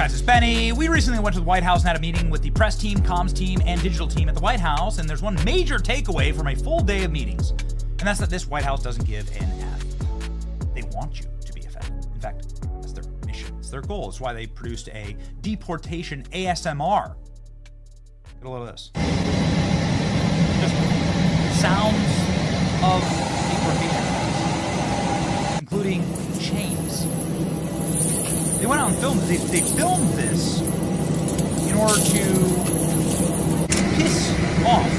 guys, it's Benny. We recently went to the White House and had a meeting with the press team, comms team, and digital team at the White House, and there's one major takeaway from a full day of meetings, and that's that this White House doesn't give an F. They want you to be offended. In fact, that's their mission. It's their goal. It's why they produced a deportation ASMR. Get a load of this. Just sounds of deportation, including chains. They went out and filmed it. They filmed this in order to piss off,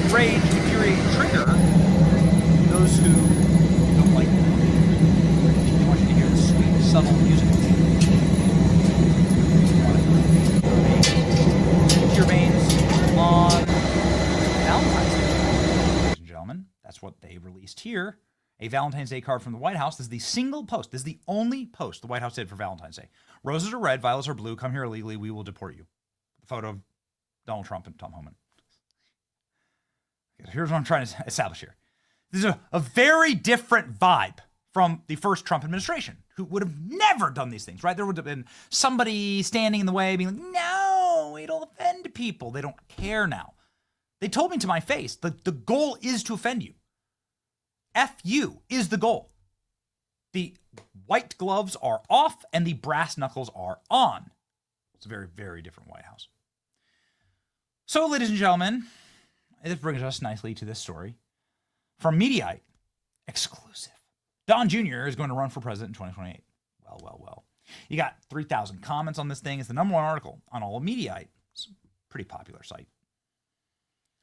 enrage, infuriate, and trigger those who don't like it. They want you to hear the sweet, subtle music. Your veins on Valentine's Day, ladies and gentlemen. That's what they released here. A Valentine's Day card from the White House. This is the single post. This is the only post the White House did for Valentine's Day. Roses are red, violets are blue. Come here illegally. We will deport you. The photo of Donald Trump and Tom Homan. Okay, here's what I'm trying to establish here. This is a very different vibe from the first Trump administration, who would have never done these things, right? There would have been somebody standing in the way being like, no, it'll offend people. They don't care now. They told me to my face, the goal is to offend you. F you is the goal. The white gloves are off and the brass knuckles are on. It's a very, very different White House. So, ladies and gentlemen, this brings us nicely to this story. From Mediaite, exclusive. Don Jr. is going to run for president in 2028. Well. You got 3,000 comments on this thing. It's the #1 article on all of Mediaite. It's a pretty popular site.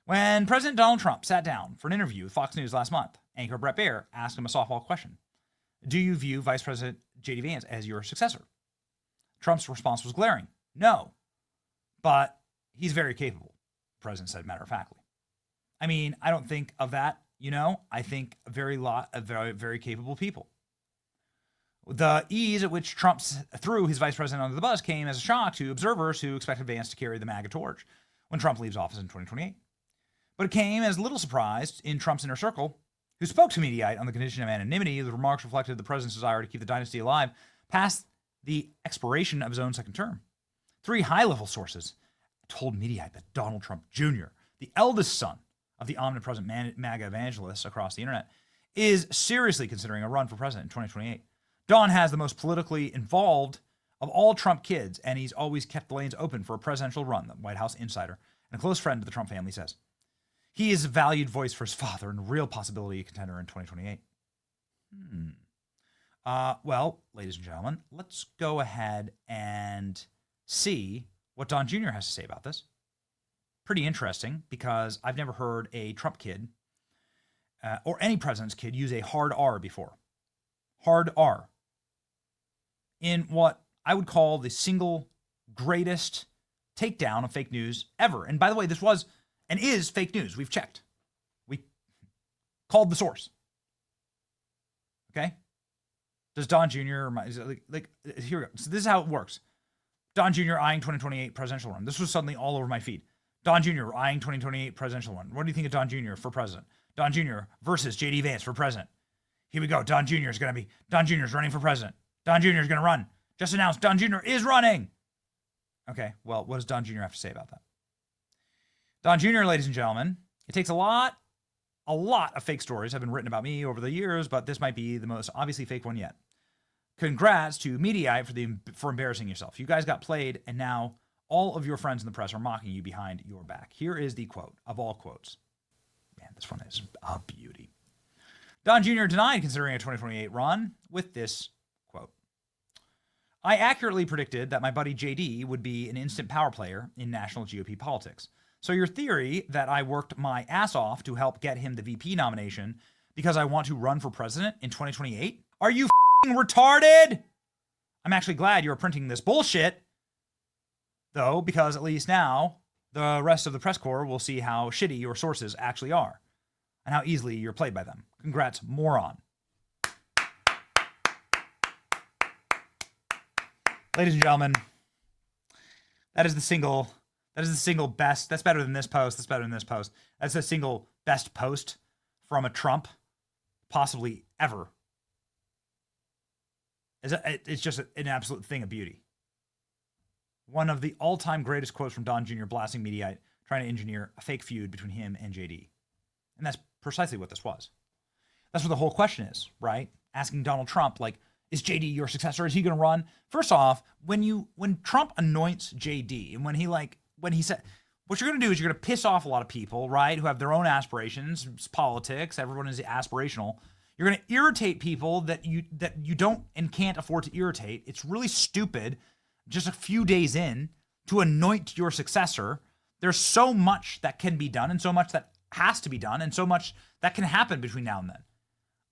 When President Donald Trump sat down for an interview with Fox News last month, anchor Bret Baier asked him a softball question. Do you view Vice President J.D. Vance as your successor? Trump's response was glaring. No, but he's very capable, the president said matter-of-factly. I mean, I don't think of that, I think a very lot of very, very capable people. The ease at which Trump threw his vice president under the bus came as a shock to observers who expected Vance to carry the MAGA torch when Trump leaves office in 2028. But it came as little surprise in Trump's inner circle, who spoke to Mediaite on the condition of anonymity. The remarks reflected the president's desire to keep the dynasty alive past the expiration of his own second term. 3 high-level sources told Mediaite that Donald Trump Jr., the eldest son of the omnipresent MAGA evangelists across the internet, is seriously considering a run for president in 2028. Don has the most politically involved of all Trump kids, and he's always kept the lanes open for a presidential run, the White House insider and a close friend to the Trump family says. He is a valued voice for his father and a real possibility contender in 2028. Well, ladies and gentlemen, let's go ahead and see what Don Jr. has to say about this. Pretty interesting, because I've never heard a Trump kid or any president's kid use a hard R before. Hard R. In what I would call the single greatest takedown of fake news ever. And by the way, this was and is fake news. We've checked. We called the source. Okay? Does Don Jr. here we go. So this is how it works. Don Jr. eyeing 2028 presidential run. This was suddenly all over my feed. Don Jr. eyeing 2028 presidential run. What do you think of Don Jr. for president? Don Jr. versus J.D. Vance for president. Here we go. Don Jr. is running for president. Don Jr. is going to run. Just announced Don Jr. is running. Okay, well, what does Don Jr. have to say about that? Don Jr., ladies and gentlemen, it takes a lot of fake stories have been written about me over the years, but this might be the most obviously fake one yet. Congrats to Mediaite for embarrassing yourself. You guys got played, and now all of your friends in the press are mocking you behind your back. Here is the quote of all quotes. Man, this one is a beauty. Don Jr. denied considering a 2028 run with this quote. I accurately predicted that my buddy JD would be an instant power player in national GOP politics. So your theory that I worked my ass off to help get him the VP nomination because I want to run for president in 2028? Are you f***ing retarded? I'm actually glad you're printing this bullshit, though, because at least now the rest of the press corps will see how shitty your sources actually are and how easily you're played by them. Congrats, moron. Ladies and gentlemen, that is the single best. That's better than this post. That's better than this post. That's the single best post from a Trump possibly ever. It's just an absolute thing of beauty. One of the all-time greatest quotes from Don Jr. blasting media, trying to engineer a fake feud between him and JD. And that's precisely what this was. That's what the whole question is, right? Asking Donald Trump, like, is JD your successor? Is he going to run? First off, when Trump anoints JD, and when he said, what you're going to do is you're going to piss off a lot of people, right, who have their own aspirations. It's politics. Everyone is aspirational. You're going to irritate people that you don't and can't afford to irritate. It's really stupid just a few days in to anoint your successor. There's so much that can be done and so much that has to be done and so much that can happen between now and then.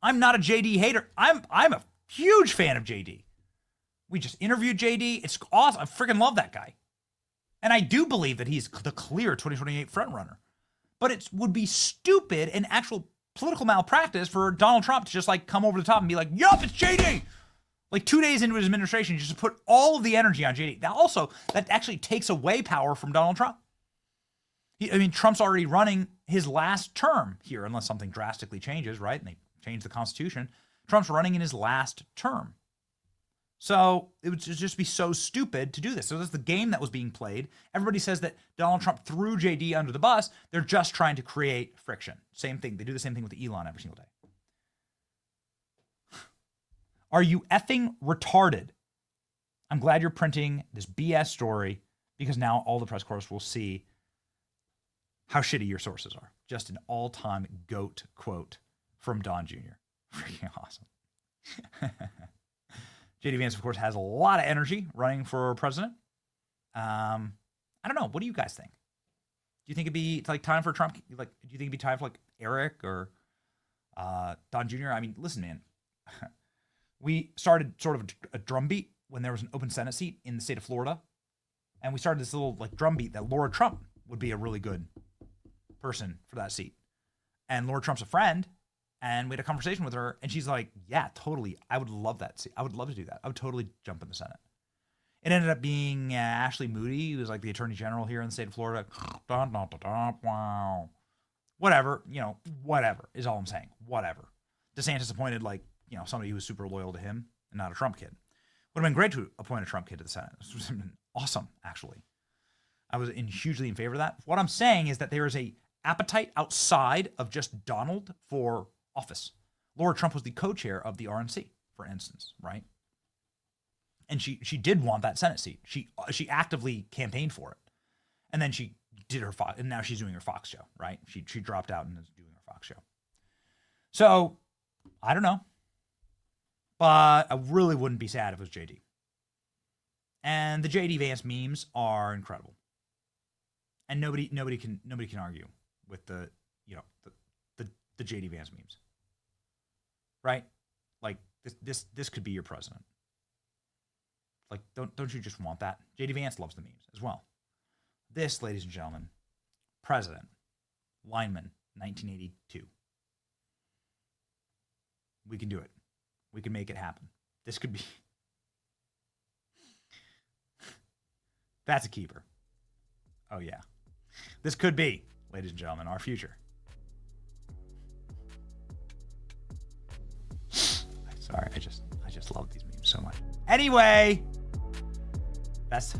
I'm not a JD hater. I'm a huge fan of JD. We just interviewed JD. It's awesome. I freaking love that guy. And I do believe that he's the clear 2028 frontrunner. But it would be stupid and actual political malpractice for Donald Trump to just like come over the top and be like, yup, it's JD. Like 2 days into his administration, just to put all of the energy on JD. That actually takes away power from Donald Trump. Trump's already running his last term here, unless something drastically changes, right? And they change the Constitution. Trump's running in his last term. So it would just be so stupid to do this. So that's the game that was being played. Everybody says that Donald Trump threw JD under the bus. They're just trying to create friction. Same thing. They do the same thing with Elon every single day. Are you effing retarded? I'm glad you're printing this BS story because now all the press corps will see how shitty your sources are. Just an all-time GOAT quote from Don Jr. Freaking awesome. JD Vance, of course, has a lot of energy running for president. I don't know. What do you guys think? Do you think it'd be like time for Trump? Like, do you think it'd be time for like Eric or Don Jr.? I mean, listen, man. We started sort of a drumbeat when there was an open Senate seat in the state of Florida, and we started this little like drumbeat that Laura Trump would be a really good person for that seat. And Laura Trump's a friend. And we had a conversation with her, and she's like, yeah, totally. I would love that. I would love to do that. I would totally jump in the Senate. It ended up being Ashley Moody, who was like the attorney general here in the state of Florida. Wow. Whatever, whatever is all I'm saying. Whatever. DeSantis appointed somebody who was super loyal to him and not a Trump kid. Would have been great to appoint a Trump kid to the Senate. This would have been awesome, actually. I was hugely in favor of that. What I'm saying is that there is a appetite outside of just Donald for office. Laura Trump was the co-chair of the RNC, for instance, right? And she did want that Senate seat. She actively campaigned for it. And then she did her Fox, and now she's doing her Fox show, right? She dropped out and is doing her Fox show. So, I don't know. But I really wouldn't be sad if it was JD. And the JD Vance memes are incredible. And nobody can argue with the JD Vance memes. Right? Like this could be your president. Like don't you just want that? JD Vance loves the memes as well. This, ladies and gentlemen, president, lineman, 1982. We can do it. We can make it happen. This could be that's a keeper. Oh yeah. This could be, ladies and gentlemen, our future. Sorry, I just love these memes so much. Anyway, that's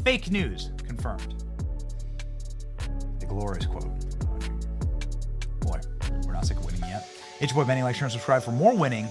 fake news confirmed. The glorious quote. Boy, we're not sick of winning yet. It's your boy Benny. Like, share, and subscribe for more winning